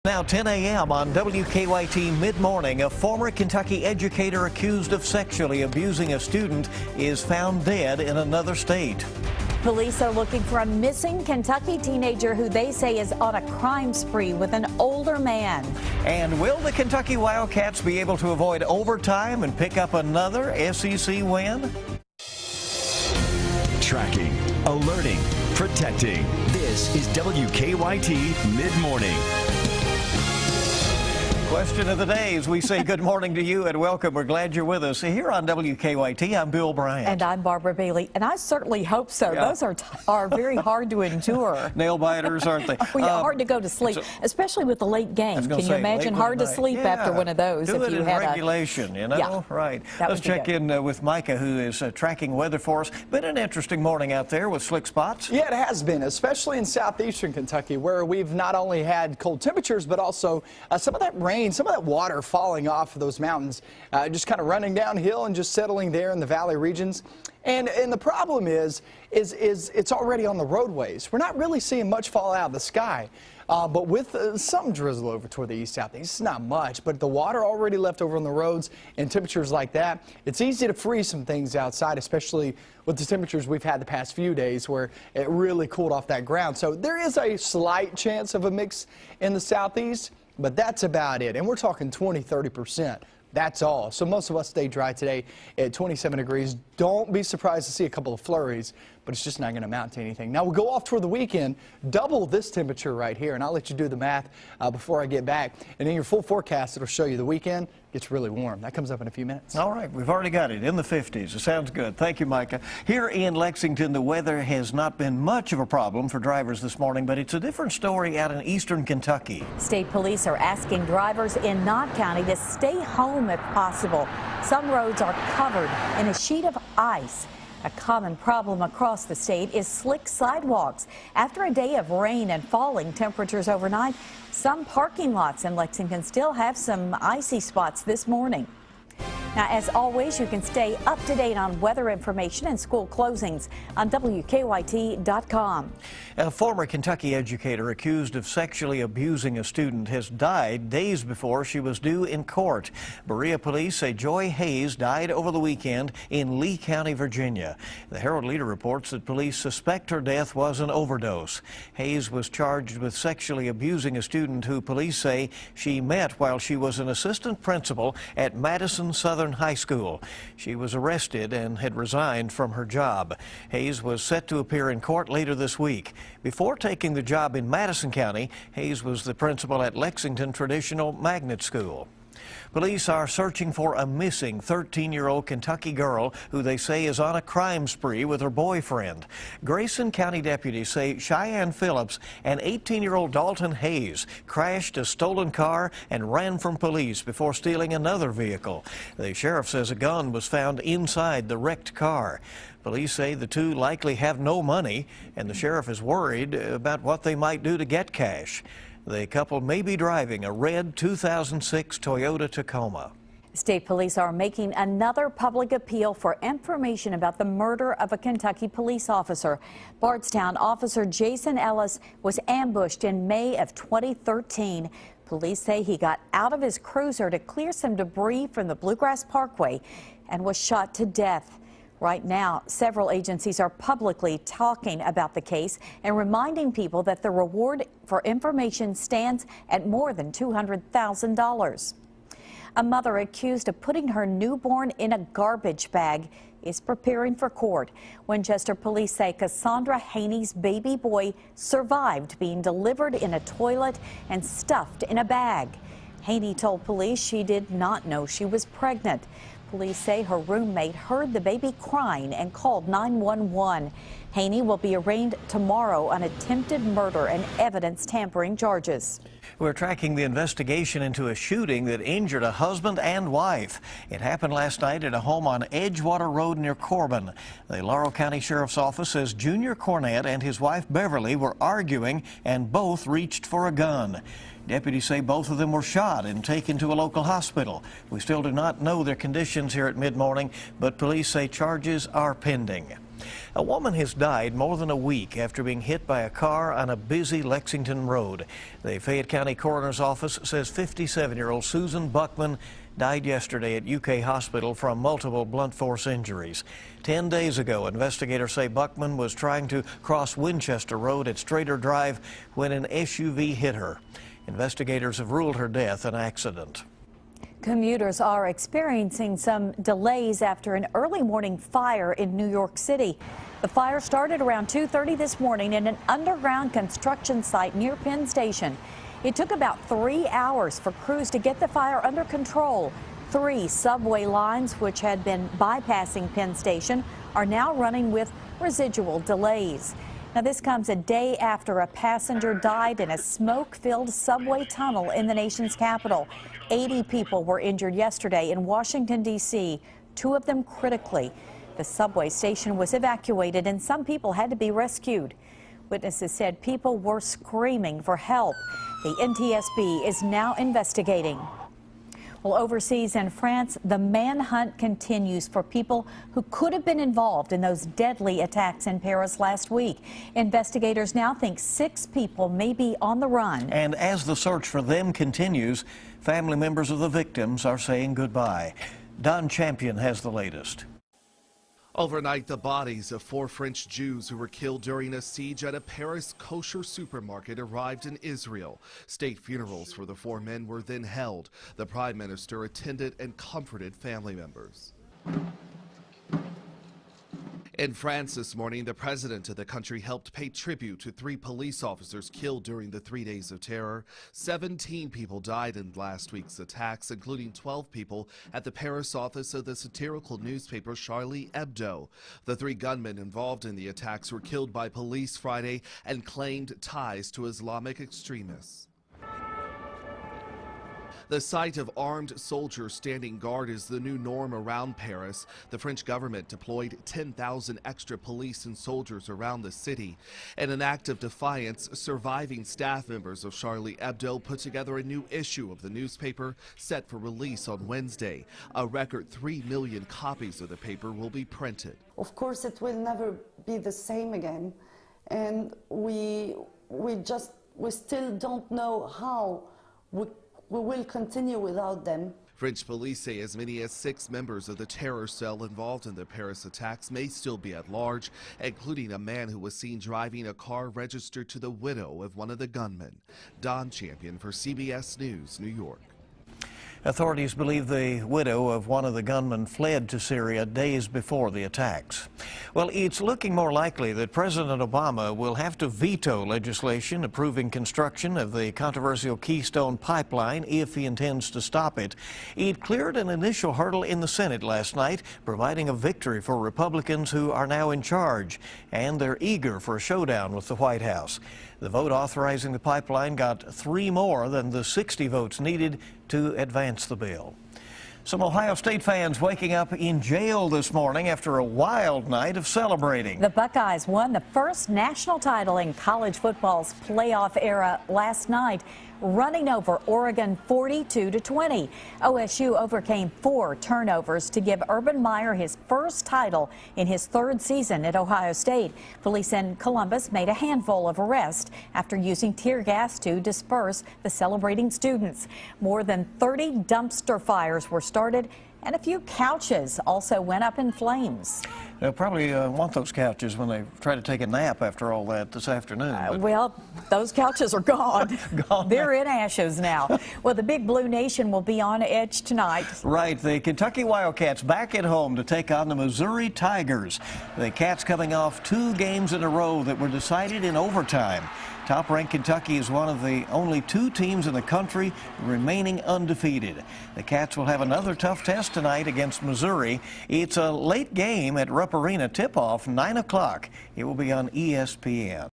Now 10 a.m. on WKYT Midmorning, a former Kentucky educator accused of sexually abusing a student is found dead in another state. Police are looking for a missing Kentucky teenager who they say is on a crime spree with an older man. And will the Kentucky Wildcats be able to avoid overtime and pick up another SEC win? Tracking, alerting, protecting. This is WKYT Midmorning. Question of the day as we say good morning to you and welcome. We're glad you're with us. Here on WKYT, I'm Bill Bryant. And I'm Barbara Bailey. And I certainly hope so. Yeah. Those are very hard to endure. Nail biters, aren't they? Hard to go to sleep, especially with the late game. Can you imagine hard to sleep after one of those? Do if it you in had regulation, you know? Yeah, right. Let's check in with Micah, who is tracking weather for us. Been an interesting morning out there with slick spots. Yeah, it has been, especially in southeastern Kentucky, where we've not only had cold temperatures, but also some of that rain, some of that water falling off of those mountains, just kind of running downhill and just settling there in the valley regions. And the problem is it's already on the roadways. We're not really seeing much fall out of the sky. But with some drizzle over toward the east southeast, it's not much, but the water already left over on the roads and temperatures like that, it's easy to freeze some things outside, especially with the temperatures we've had the past few days where it really cooled off that ground. So there is a slight chance of a mix in the southeast, but that's about it. And we're talking 20–30%. That's all. So most of us stay dry today at 27 degrees. Don't be surprised to see a couple of flurries, but it's just not going to amount to anything. Now we'll go off toward the weekend, double this temperature right here, and I'll let you do the math before I get back. And in your full forecast, it'll show you the weekend gets really warm. That comes up in a few minutes. All right, we've already got it in the 50s. It sounds good. Thank you, Micah. Here in Lexington, the weather has not been much of a problem for drivers this morning, but it's a different story out in eastern Kentucky. State police are asking drivers in Knott County to stay home if possible. Some roads are covered in a sheet of ice. A common problem across the state is slick sidewalks. After a day of rain and falling temperatures overnight, some parking lots in Lexington still have some icy spots this morning. Now, as always, you can stay up to date on weather information and school closings on WKYT.com. A former Kentucky educator accused of sexually abusing a student has died days before she was due in court. Berea police say Joy Hayes died over the weekend in Lee County, Virginia. The Herald-Leader reports that police suspect her death was an overdose. Hayes was charged with sexually abusing a student who police say she met while she was an assistant principal at Madison Southern High School. She was arrested and had resigned from her job. Hayes was set to appear in court later this week. Before taking the job in Madison County, Hayes was the principal at Lexington Traditional Magnet School. Police are searching for a missing 13-year-old Kentucky girl who they say is on a crime spree with her boyfriend. Grayson County deputies say Cheyenne Phillips and 18-year-old Dalton Hayes crashed a stolen car and ran from police before stealing another vehicle. The sheriff says a gun was found inside the wrecked car. Police say the two likely have no money, and the sheriff is worried about what they might do to get cash. The couple may be driving a red 2006 Toyota Tacoma. State police are making another public appeal for information about the murder of a Kentucky police officer. Bardstown officer Jason Ellis was ambushed in May of 2013. Police say he got out of his cruiser to clear some debris from the Bluegrass Parkway and was shot to death. Right now, several agencies are publicly talking about the case and reminding people that the reward for information stands at more than $200,000. A mother accused of putting her newborn in a garbage bag is preparing for court. Winchester police say Cassandra Haney's baby boy survived being delivered in a toilet and stuffed in a bag. Haney told police she did not know she was pregnant. Police say her roommate heard the baby crying and called 911. Haney will be arraigned tomorrow on attempted murder and evidence tampering charges. We're tracking the investigation into a shooting that injured a husband and wife. It happened last night at a home on Edgewater Road near Corbin. The Laurel County Sheriff's Office says Junior Cornett and his wife Beverly were arguing and both reached for a gun. Deputies say both of them were shot and taken to a local hospital. We still do not know their conditions here at Midmorning, but police say charges are pending. A woman has died more than a week after being hit by a car on a busy Lexington road. The Fayette County Coroner's Office says 57-year-old Susan Buckman died yesterday at UK Hospital from multiple blunt force injuries. 10 days ago, investigators say Buckman was trying to cross Winchester Road at Strader Drive when an SUV hit her. Investigators have ruled her death an accident. Commuters are experiencing some delays after an early morning fire in New York City. The fire started around 2:30 this morning in an underground construction site near Penn Station. It took about 3 hours for crews to get the fire under control. 3 subway lines, which had been bypassing Penn Station, are now running with residual delays. Now, this comes a day after a passenger died in a smoke-filled subway tunnel in the nation's capital. 80 people were injured yesterday in Washington, D.C., 2 of them critically. The subway station was evacuated and some people had to be rescued. Witnesses said people were screaming for help. The NTSB is now investigating. Well, overseas in France, the manhunt continues for people who could have been involved in those deadly attacks in Paris last week. Investigators now think 6 people may be on the run. And as the search for them continues, family members of the victims are saying goodbye. Don Champion has the latest. Overnight, the bodies of 4 French Jews who were killed during a siege at a Paris kosher supermarket arrived in Israel. State funerals for the 4 men were then held. The Prime Minister attended and comforted family members. In France this morning, the president of the country helped pay tribute to 3 police officers killed during the 3 days of terror. 17 people died in last week's attacks, including 12 people at the Paris office of the satirical newspaper Charlie Hebdo. The 3 gunmen involved in the attacks were killed by police Friday and claimed ties to Islamic extremists. The sight of armed soldiers standing guard is the new norm around Paris. The French government deployed 10,000 extra police and soldiers around the city. In an act of defiance, surviving staff members of Charlie Hebdo put together a new issue of the newspaper set for release on Wednesday. A record 3 million copies of the paper will be printed. Of course, it will never be the same again. And we still don't know how we will continue without them. French police say as many as 6 members of the terror cell involved in the Paris attacks may still be at large, including a man who was seen driving a car registered to the widow of one of the gunmen. Don Champion for CBS News, New York. Authorities believe the widow of one of the gunmen fled to Syria days before the attacks. Well, it's looking more likely that President Obama will have to veto legislation approving construction of the controversial Keystone Pipeline if he intends to stop it. It cleared an initial hurdle in the Senate last night, providing a victory for Republicans who are now in charge, and they're eager for a showdown with the White House. The vote authorizing the pipeline got 3 more than the 60 votes needed to advance the bill. Some Ohio State fans waking up in jail this morning after a wild night of celebrating. The Buckeyes won the first national title in college football's playoff era last night, running over Oregon 42-20. OSU overcame 4 turnovers to give Urban Meyer his first title in his 3rd season at Ohio State. Police in Columbus made a handful of arrests after using tear gas to disperse the celebrating students. More than 30 dumpster fires were started, and a few couches also went up in flames. They'll probably want those couches when they try to take a nap after all that this afternoon. Well, those couches are gone. They're in ashes now. Well, the Big Blue Nation will be on edge tonight. Right. The Kentucky Wildcats back at home to take on the Missouri Tigers. The Cats coming off 2 games in a row that were decided in overtime. Top-ranked Kentucky is one of the only 2 teams in the country remaining undefeated. The Cats will have another tough test tonight against Missouri. It's a late game at Rupp Arena. Tip-off 9 o'clock. It will be on ESPN.